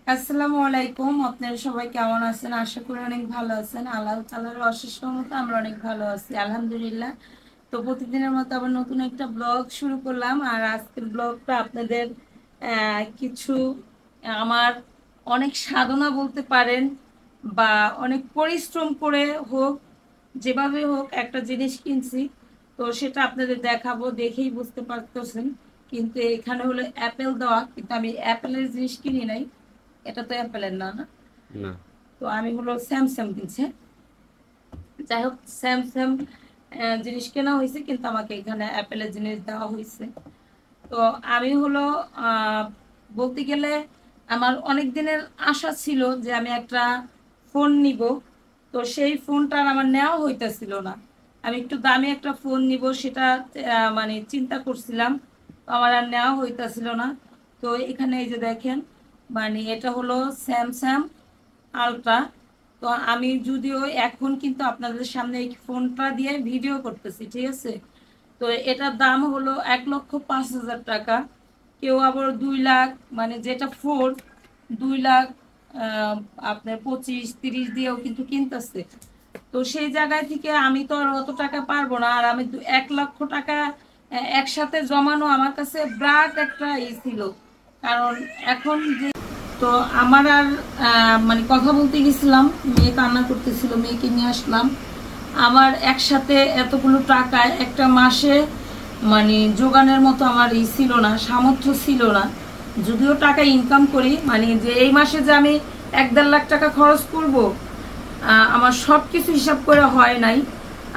আসসালামু আলাইকুম। আপনারা সবাই কেমন আছেন? আশা করি অনেক ভালো আছেন। আল্লাহ তাআলার অশেষ রহমতে আমরা অনেক ভালো আছি, আলহামদুলিল্লাহ। তো প্রতিদিনের মতো আবার নতুন একটা ব্লগ শুরু করলাম। আর আজকের ব্লগটা আপনাদের কিছু আমার অনেক সাধনা বলতে পারেন বা অনেক পরিশ্রম করে হোক, যেভাবে হোক একটা জিনিস কিনছি। তো সেটা আপনাদের দেখাবো, দেখেই বুঝতে পারতেছেন। কিন্তু এখানে হলো অ্যাপেল দেওয়া, কিন্তু আমি অ্যাপেলের জিনিস কিনি নাই। এটা তো অ্যাপেলের না, না? না। তো আমি হলো স্যামসাং কিনছে। যাই হোক, স্যামসাং জিনিস কেনা হয়েছে, কিন্তু আমাকে এখানে অ্যাপেলের জিনিস দেওয়া হয়েছে। তো আমি হলো বলতে গেলে আমার অনেক দিনের আশা ছিল যে আমি একটা ফোন নিব। তো সেই ফোনটা আমার নেওয়া হইতেছিল না। আমি একটু দামি একটা ফোন নিব, সেটা মানে চিন্তা করছিলাম। তো আমার আর নেওয়া হইতেছিল না। তো এখানে এই যে দেখেন, মানে এটা হলো স্যামসাং আলট্রা। তো আমি যদিও এখন কিন্তু আপনাদের সামনে এই ফোনটা দিয়ে ভিডিও করতেছি, ঠিক আছে? তো এটার দাম হলো 1,05,000 টাকা। কেউ আবার 2 লাখ, মানে যেটা ফোর 2 লাখ আপনার 25-30 দিয়েও কিন্তু কিনতেছে। তো সেই জায়গায় থেকে আমি তো আর অত টাকা পারবো না। আর আমি 1 লক্ষ টাকা একসাথে জমানো আমার কাছে বিরাট একটা ছিল। কারণ এখন যে, তো আমার আর মানে কথা বলতে গেছিলাম, মেয়ে কান্না করতেছিল, মেয়েকে নিয়ে আসলাম। আমার একসাথে এতগুলো টাকায় একটা মাসে মানে জোগানের মতো আমার ছিল না, সামর্থ্য ছিল না। যদিও টাকা ইনকাম করি, মানে যে এই মাসে যে আমি 1-1.5 লাখ টাকা খরচ করব, আমার সব কিছু হিসাব করে হয় নাই।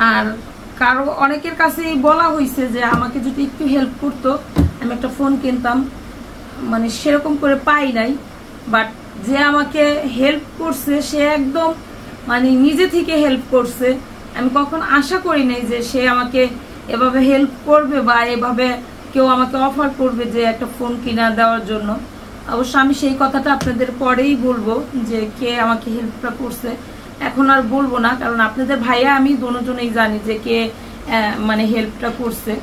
আর কারো অনেকের কাছেই বলা হয়েছে যে আমাকে যদি একটু হেল্প করতো আমি একটা ফোন কিনতাম, মানে সেরকম করে পাই নাই। বাট যে আমাকে হেল্প করছে সে একদম মানে নিজে থেকে হেল্প করছে। আমি কখন আশা করি নাই যে সে আমাকে এভাবে হেল্প করবে বা এভাবে কেউ আমাকে অফার করবে যে একটা ফোন কিনা দেওয়ার জন্য। অবশ্য আমি সেই কথাটা আপনাদের পরেই বলবো যে কে আমাকে হেল্পটা করছে। এখন আর বলবো না, কারণ আপনাদের ভাইয়া আমি দুজনেই জানি যে কে মানে হেল্পটা করছে।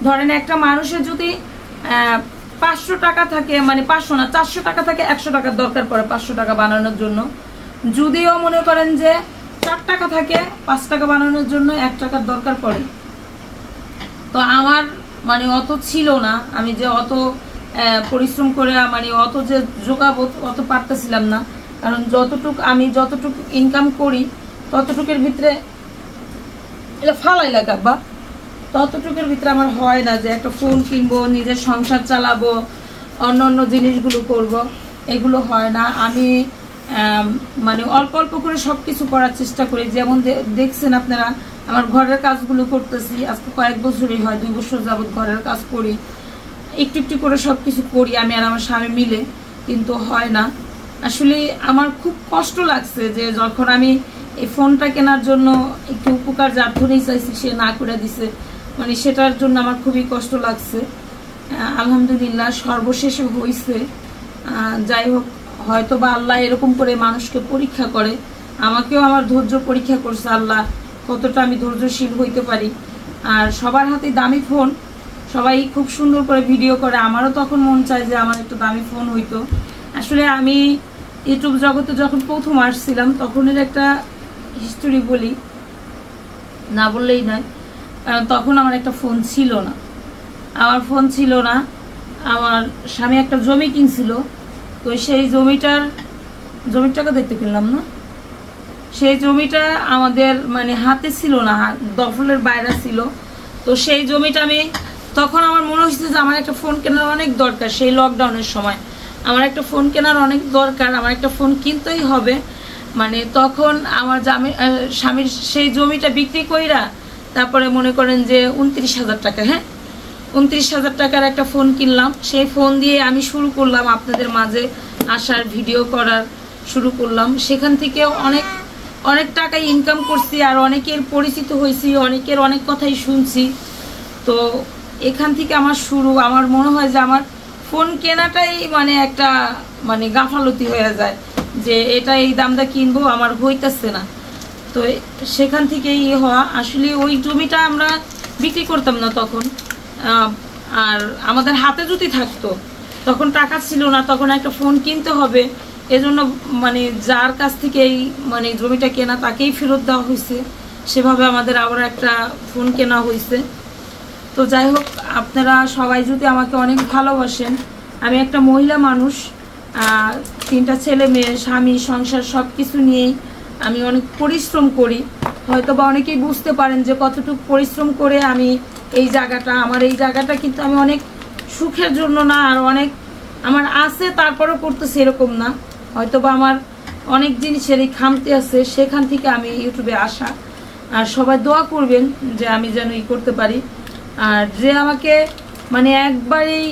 ধরেন একটা মানুষের যদি 500 টাকা থাকে, মানে 500 না, 400 টাকা থাকে, 100 টাকার দরকার পড়ে 500 টাকা বানানোর জন্য। যদিও মনে করেন যে 4 টাকা থাকে, 5 টাকা বানানোর জন্য 1 টাকার দরকার পড়ে। তো আমার মানে অত ছিল না, আমি যে অত পরিশ্রম করে মানে অত যে জোগাবো অত পারতেছিলাম না। কারণ যতটুক ইনকাম করি ততটুকের ভিতরে এটা ফালাই লাগা বা ততটুকুর ভিতরে আমার হয় না যে একটা ফোন কিনবো, নিজের সংসার চালাবো, অন্য অন্য জিনিসগুলো করব, এগুলো হয় না। আমি মানে অল্প অল্প করে সব কিছু করার চেষ্টা করি। যেমন দেখছেন আপনারা আমার ঘরের কাজগুলো করতেছি, আজকে কয়েক বছরই হয়, 2 বছর যাবৎ ঘরের কাজ করি। একটু একটু করে সব কিছু করি আমি আর আমার স্বামী মিলে, কিন্তু হয় না। আসলে আমার খুব কষ্ট লাগছে যে যখন আমি এই ফোনটা কেনার জন্য একটু উপকার যার ধরেই চাইছি সে না করে দিছে, মানে সেটার জন্য আমার খুবই কষ্ট লাগছে। আলহামদুলিল্লাহ সর্বশেষে হয়েছে। যাই হোক, হয়তো বা আল্লাহ এরকম করে মানুষকে পরীক্ষা করে, আমাকেও আমার ধৈর্য পরীক্ষা করছে আল্লাহ, কতটা আমি ধৈর্যশীল হইতে পারি। আর সবার হাতে দামি ফোন, সবাই খুব সুন্দর করে ভিডিও করে, আমারও তখন মন চায় যে আমার একটু দামি ফোন হইতো। আসলে আমি ইউটিউব জগতে যখন প্রথম আসছিলাম তখনের একটা হিস্টোরি বলি, না বললেই নয়। কারণ তখন আমার একটা ফোন ছিল না, আমার ফোন ছিল না। আমার স্বামী একটা জমি কিনছিল। তো সেই জমির টাকা দেখতে কিনলাম না, সেই জমিটা আমাদের মানে হাতে ছিল না, দখলের বাইরে ছিল। তো সেই জমিটা আমি তখন আমার মনে হচ্ছে যে আমার একটা ফোন কেনার অনেক দরকার। সেই লকডাউনের সময় আমার একটা ফোন কেনার অনেক দরকার, আমার একটা ফোন কিনতেই হবে। মানে তখন আমার স্বামীর সেই জমিটা বিক্রি কইরা তারপরে মনে করেন যে 29,000 টাকা, হ্যাঁ 29,000 টাকার একটা ফোন কিনলাম। সেই ফোন দিয়ে আমি শুরু করলাম আপনাদের মাঝে আসার, ভিডিও করার শুরু করলাম। সেখান থেকে অনেক অনেক টাকা ইনকাম করছি, আর অনেকের পরিচিত হয়েছি, অনেকের অনেক কথাই শুনছি। তো এখান থেকে আমার শুরু। আমার মনে হয় যে আমার ফোন কেনাটাই মানে একটা মানে গাফালতি হয়ে যায় যে এটা এই দামটা কিনবো, আমার হইতেছে না। তো সেখান থেকে হওয়া। আসলে ওই জমিটা আমরা বিক্রি করতাম না তখন। আর আমাদের হাতে যদি থাকতো, তখন টাকা ছিল না, তখন একটা ফোন কিনতে হবে, এজন্য মানে যার কাছ থেকে এই মানে জমিটা কেনা তাকেই ফেরত দেওয়া হয়েছে, সেভাবে আমাদের আবার একটা ফোন কেনা হয়েছে। তো যাই হোক, আপনারা সবাই যদি আমাকে অনেক ভালোবাসেন, আমি একটা মহিলা মানুষ, 3টা ছেলে মেয়ে, স্বামী, সংসার সব কিছু নিয়েই আমি অনেক পরিশ্রম করি। হয়তো বা অনেকেই বুঝতে পারেন যে কতটুকু পরিশ্রম করে আমি এই জায়গাটা কিন্তু আমি অনেক সুখের জন্য না, আর অনেক আমার আছে তারপরেও করতেছি এরকম না, হয়তো বা আমার অনেক জিনিসের এই খামতি আছে, সেখান থেকে আমি ইউটিউবে আসা। আর সবাই দোয়া করবেন যে আমি যেন করতে পারি। আর যে আমাকে মানে একবারেই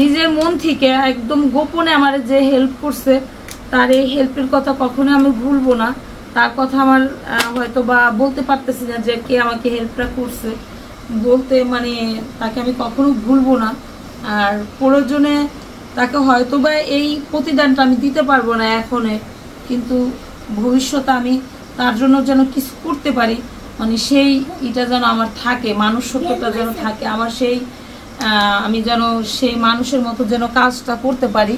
নিজের মন থেকে একদম গোপনে আমার যে হেল্প করছে, তার এই হেল্পের কথা কখনো আমি ভুলবো না। তার কথা আমার হয়তো বা বলতে পারতেছি না যে কে আমাকে হেল্পটা করছে, বলতে মানে তাকে আমি কখনো ভুলবো না। আর প্রয়োজনে তাকে হয়তো বা এই প্রতিদানটা আমি দিতে পারবো না এখনে, কিন্তু ভবিষ্যতে আমি তার জন্য যেন কিছু করতে পারি, মানে সেই এটা যেন আমার থাকে, মানুষত্বটা যেন থাকে আমার, সেই আমি যেন সেই মানুষের মতো যেন কাজটা করতে পারি,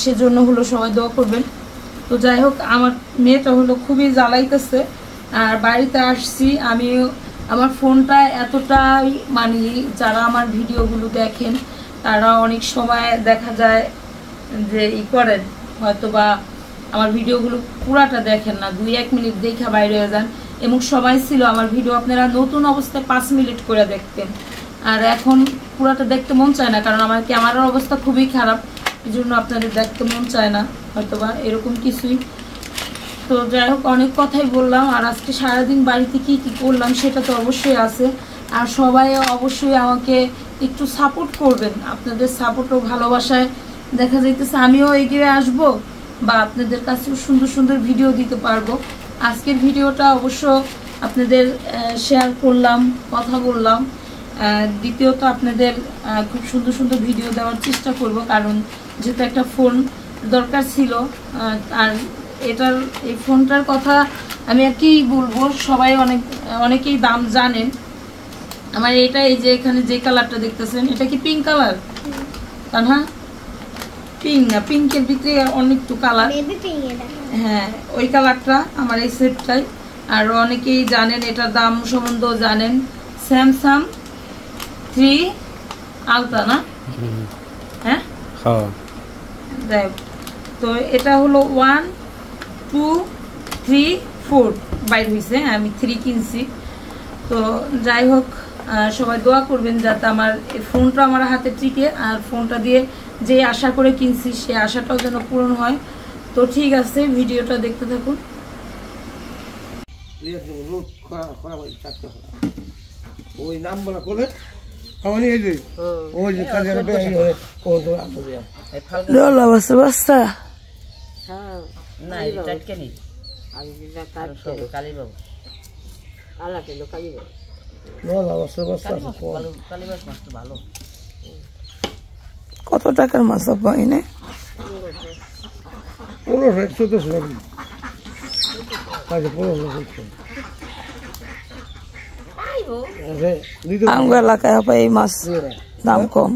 সেজন্য হলো সবাই দোয়া করবেন। তো যাই হোক, আমার মেয়েটা হলো খুবই জ্বালাইতেছে। আর বাড়িতে আসছি আমি, আমার ফোনটা এতটাই মানে যারা আমার ভিডিওগুলো দেখেন তারা অনেক সময় দেখা যায় যে করেন, হয়তো বা আমার ভিডিওগুলো পুরাটা দেখেন না, 2-1 মিনিট দেখে বাইরে হয়ে যান। এবং সবাই ছিল আমার ভিডিও আপনারা নতুন অবস্থায় 5 মিনিট করে দেখতেন, আর এখন পুরাটা দেখতে মন চায় না, কারণ আমার ক্যামেরার অবস্থা খুবই খারাপ, এই জন্য আপনাদের দেখতে মন চায় না, হয়তো বা এরকম কিছুই। তো যাই হোক, অনেক কথাই বললাম। আর আজকে সারাদিন বাড়িতে কি কি করলাম সেটা তো অবশ্যই আছে। আর সবাই অবশ্যই আমাকে একটু সাপোর্ট করবেন, আপনাদের সাপোর্ট ও ভালোবাসায় দেখা যাইতেছে আমিও এগিয়ে আসব, বা আপনাদের কাছেও সুন্দর সুন্দর ভিডিও দিতে পারবো। আজকের ভিডিওটা অবশ্য আপনাদের শেয়ার করলাম, কথা বললাম। দ্বিতীয়ত আপনাদের খুব সুন্দর সুন্দর ভিডিও দেওয়ার চেষ্টা করব, কারণ যেহেতু একটা ফোন দরকার ছিল। আর এই ফোনটার কথা আমি আর কি বলবো, সবাই অনেকেই দাম জানেন। আমার এটা এই যে এখানে যে কালারটা দেখতেছেন, এটা কি পিঙ্ক কালার? হ্যাঁ, পিঙ্ক না, পিঙ্কের ভিতরে অনেকটু কালার, হ্যাঁ ওই কালারটা আমার এই সেটটাই। আর অনেকেই জানেন, এটার দাম সম্বন্ধেও জানেন, স্যামসাং 3 আলট্রা না? হ্যাঁ, দেখ। তো এটা হলো 1 2 3 4 বাইর হয়েছে, আমি 3 কিনছি। তো যাই হোক, সবাই দোয়া করবেন যাতে আমার এই ফোনটা আমার হাতে টিকে, আর ফোনটা দিয়ে যে আশা করে কিনছি সে আশাটাও যেন পূরণ হয়। তো ঠিক আছে, ভিডিওটা দেখতে থাকুন। ওই নাম বলা করে আমি এই যে ওই যে কাজের বস্তা না টাটকে নি আমি যেটা কাটতে কালি বাবু আলা কিলো কালি বাবু ভালো। কত টাকার মাছ পাই না? 1500 আঙ্গু এলাকায় হবে এই মাছ দাম কম,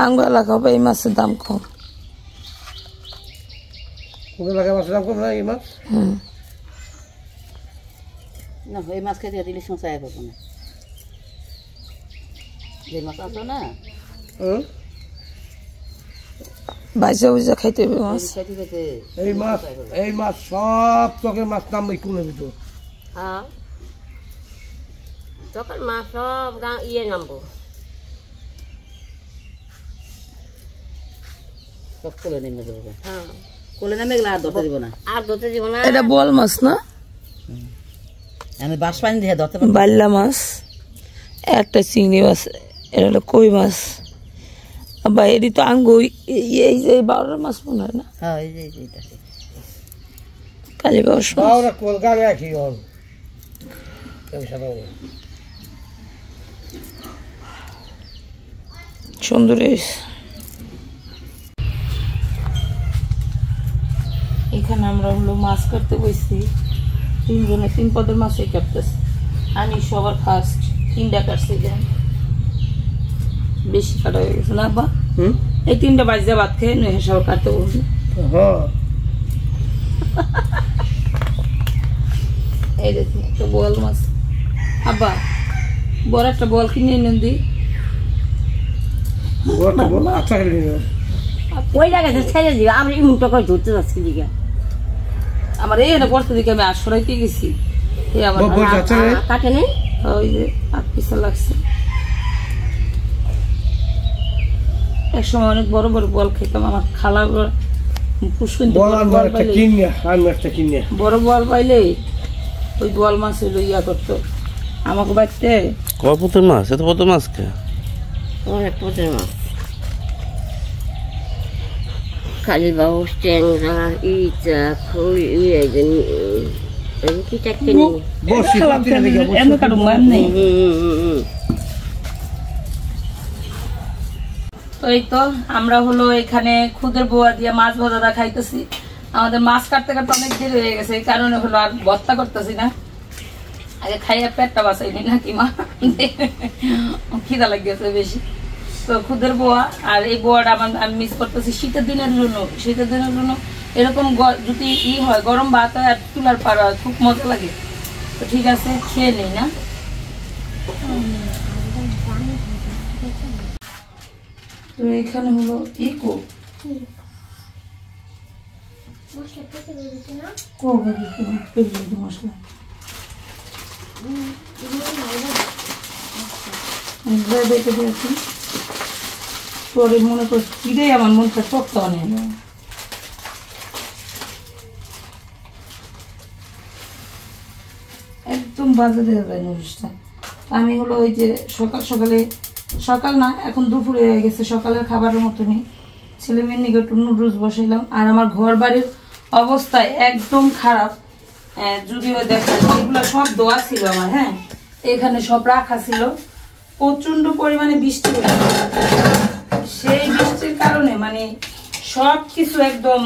আঙ্গু এলাকা হবে এই মাছের দাম কম। কোন এলাকায় মাছের দাম কম না এই মাছ? না এই মাছ খেতে দিলে সংসার হবে না, যে মাছ আছে না বাইজা বুঝা খাইতে হবে মাছ। এই মাছ সব চকের মাছ নাম কোনের ভিতর। হ্যাঁ, চকের মাছ সব ইয়ে নামবো, সব কোলে নেমে দেবো। হ্যাঁ, কোলে নেমে গেলে আর ধরতে দিব না, আর ধরতে দিব না। এটা বোয়াল মাছ না? আমি বাঁশ পানি দিয়ে ধরতে পারবো। বাল্লা মাছ, একটা চিংড়ি মাছ, এটা হলো কই মাছ। বা এটি তো আঙ্গু এই যে 12 মাছ মনে হয় না? হ্যাঁ, এই যে এটা কালী বাবু কলকাতা কি হল সুন্দর। এখানে আমরা হলো মাছ কাটতে বসছি, 3 জনে 3 পদের মাছই কাটতেছে। আমি সবার ফার্স্ট 3টা কাটছি, বেশি কাটা হয়ে গেছে না বা? এই 3টা বাজে ভাত খেয়ে নয় সব কাটতে বলছি। হ্যাঁ এই দেখুন একটা বোয়াল মাছ। আব্বা বড় একটা বোয়াল কিনে এনে দি। বড়টা বল আচ্ছা করে নিও ওই জায়গাতে ছেড়ে দিও, আমরা ইমুটা করে ধরতে যাচ্ছি দিকে। আমার এই না পড়তে দিকে আমি আশ্রয়তে গেছি। এই আবার বল আচ্ছা রে কাটে নেই। ওই যে হাত পিছা লাগছে। এক সময় অনেক বড় বড় বল খেতাম, আমার খালা পুষ্কিন বল আর একটা কিনিয়া আমি একটা কিনিয়া বড় বল পাইলে ওই বল মাছ হইলো ইয়া করতো আমাকে বাড়িতে। কপুতের মাছ, এত কত মাছ কে? অনেক পদের মাছ, কালীবাবু, ট্যাংরা, ইচা, খই, কি চারটে নিয়ে বসি পাতিলে দেখে এমন কারো মান নেই। তো এই তো আমরা হলো এখানে খুদের বোয়া দিয়ে মাছ ভাজা খাইতেছি। আমাদের মাছ কাটতে কাটতে অনেক দেরি হয়ে গেছে, এই কারণে হলো আর ভর্তা করতেছি না, আগে খাইয়া পেটটা বাঁচাইনি নাকি মা, খিদা লাগিয়েছে বেশি। তো খুদের বোয়া আর এই বোয়াটা আমি মিস করতেছি শীতের দিনের জন্য। শীতের দিনের জন্য এরকম যদি হয় গরম ভাত হয় আর চুলার পাড়া হয়, খুব মজা লাগে। তো ঠিক আছে খেয়ে নেই না। তো এখানে হলো ইকো মশলা পরে মনে করছি কিরে আমার মনটা শক্ত অনেক। একদম বাজে দেওয়া যায় নুডলসটা। আমি হলো ওই যে সকালে সকাল না এখন দুপুরে হয়ে গেছে, সকালের খাবারের মতনই ছেলে মেয়ের নিকে একটু নুডলস বসাইলাম। আর আমার ঘর বাড়ির অবস্থা একদম খারাপ, যদিও দেখেন এগুলো সব দোয়া ছিল আমার। হ্যাঁ এখানে সব রাখা ছিল, প্রচন্ড পরিমাণে বৃষ্টি হয়েছে। সেই বৃষ্টির কারণে মানে সব কিছু একদম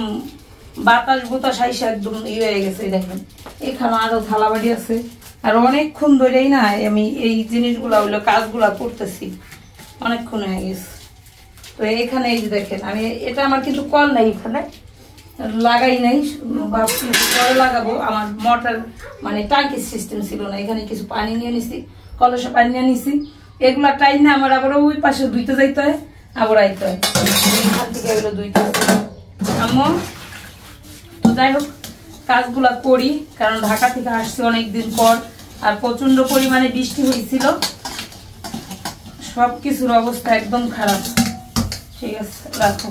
বাতাস বুতাস আইসে একদম হয়ে গেছে। দেখেন এখানে আরো থালাবাড়ি আছে, আর অনেকক্ষণ ধরেই না আমি এই জিনিসগুলা হইলো কাজগুলা করতেছি, অনেকক্ষণ হয়ে গেছে। তো এখানে এই যে দেখেন আমি এটা আমার কিন্তু কল নাই, এখানে লাগাই নাই, ভাবছি পরে লাগাবো। আমার মোটর মানে টাঙ্কির সিস্টেম ছিল না, এখানে কিছু পানি নিয়ে নিছি, কলসে পানি নিয়ে নিছি। এগুলা টাইম না আমার আবার ওই পাশে ধুইতে যাইতে হয়, আবার আইতে হয়, এখান থেকে এগুলো ধুইতে হয়। আম্মু তো যাই হোক কাজগুলা করি, কারণ ঢাকা থেকে আসছি অনেকদিন পর, আর প্রচন্ড পরিমাণে বৃষ্টি হয়েছিল, সবকিছুর অবস্থা একদম খারাপ। ঠিক আছে রাখো।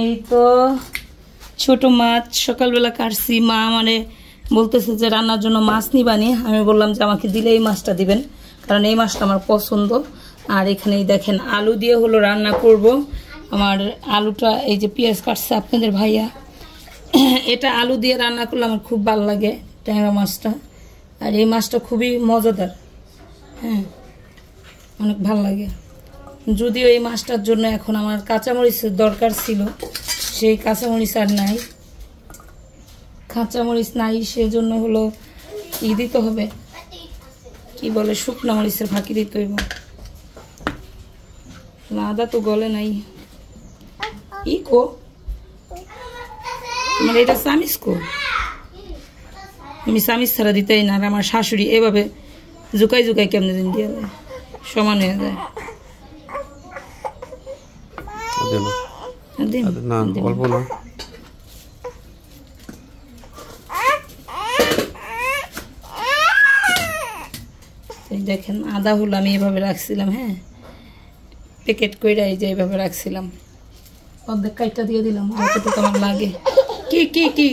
এই তো ছোট মাছ সকালবেলা কাটছি, মা মানে বলতেছে যে রান্নার জন্য মাছ নিবানি। আমি বললাম যে আমাকে দিলে এই মাছটা দিবেন, কারণ এই মাছটা আমার পছন্দ। আর এখানেই দেখেন আলু দিয়ে হলো রান্না করব। আমার আলুটা এই যে পেঁয়াজ কাটছে আপনাদের ভাইয়া, এটা আলু দিয়ে রান্না করলে আমার খুব ভালো লাগে ট্যাংরা মাছটা। আর এই মাছটা খুবই মজাদার, হ্যাঁ অনেক ভালো লাগে। যদিও এই মাছটার জন্য এখন আমার কাঁচামরিচের দরকার ছিল, সেই কাঁচামরিচ আর নাই, কাঁচামরিচ নাই, সেজন্য হলো ই দিতে হবে, কি বলে শুকনো মরিচের ফাঁকি দিতে হইব। আদা তো গলে নাই। ইকো মানে এটা চামিচ কো, আমি চামিচ ছাড়া দিতেই না। আর আমার শাশুড়ি এভাবে জুকাই জুকাই কেমনে দিন দিয়ে দেয়, সমান হয়ে যায়। না অল্প না, দেখেন আদা হলো আমি এভাবে রাখছিলাম, হ্যাঁ প্যাকেট করে এই যে এইভাবে রাখছিলাম, অর্ধেক কাইটা দিয়ে দিলাম, যতটুকু আমার লাগে। কি কি কি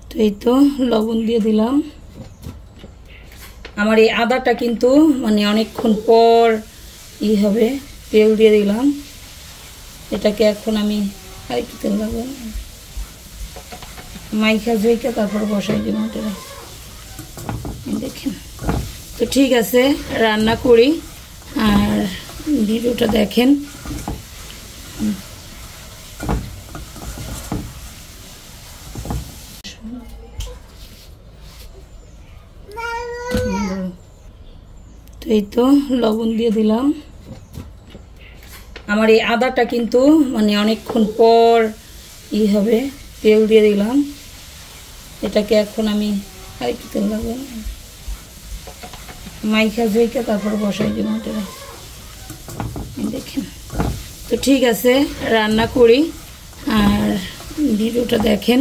তো এই তো লবণ দিয়ে দিলাম। আমার এই আদাটা কিন্তু মানে অনেকক্ষণ পর ই হবে, তেল দিয়ে দিলাম। এটাকে এখন আমি আরেকটু তেল লাগবে মাইখা ঝইকা তারপর বসাই দিই মোটরে। দেখেন তো ঠিক আছে রান্না করি আর ভিডিওটা দেখেন। এই তো লবণ দিয়ে দিলাম। আমার এই আদাটা কিন্তু মানে অনেকক্ষণ পর হবে। তেল দিয়ে দিলাম। এটাকে এখন আমি আরেকটু তেল লাগবে মাইখা ঝইকা তারপর বসাই দিব এটা। দেখেন তো ঠিক আছে, রান্না করি আর ভিডিওটা দেখেন।